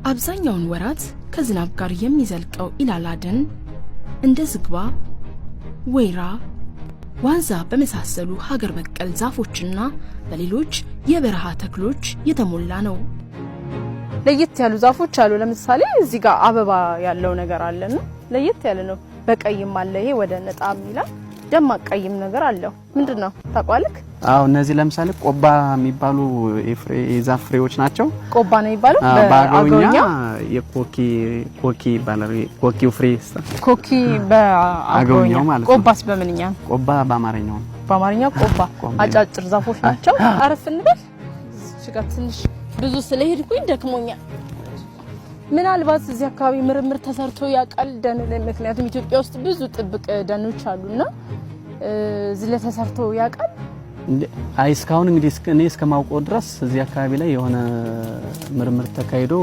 አብዛኛውን ወራት ከዝናብ ጋር የሚዘልቀው ኢላላ ደን እንደ ዝግባ፣ ወይራ፣ ዋንዛ በመሳሰሉ ሀገር በቀል ዛፎችና በሌሎች የበረሃ ተክሎች የተሞላ ነው። ለየት ያሉ ዛፎች አሉ። ለምሳሌ እዚህ ጋር አበባ ያለው ነገር አለና ለየት ያለ ነው። በቀይም አለ። ይሄ ወደ ነጣም ይላል። ደማቅ ቀይም ነገር አለው። ምንድነው ታቋልክ? አዎ እነዚህ ለምሳሌ ቆባ የሚባሉ የዛፍ ፍሬዎች ናቸው። ቆባ ነው የሚባለው በአገውኛ የኮኪ ይባላል። ኮኪው ፍሬ ኮኪ በአገውኛ ማለት ነው። ቆባስ በምንኛ? ቆባ በአማርኛው ቆባ አጫጭር ዛፎች ናቸው። አረፍ እንበል። እዚህ ጋር ትንሽ ብዙ ስለሄድኩኝ ደክሞኛል። ምናልባት እዚህ አካባቢ ምርምር ተሰርቶ ያቃል ደን ላይ? ምክንያቱም ኢትዮጵያ ውስጥ ብዙ ጥብቅ ደኖች አሉና እዚህ ላይ ተሰርቶ ያቃል? አይ እስካሁን እንግዲህ እኔ እስከማውቀው ድረስ እዚህ አካባቢ ላይ የሆነ ምርምር ተካሂዶ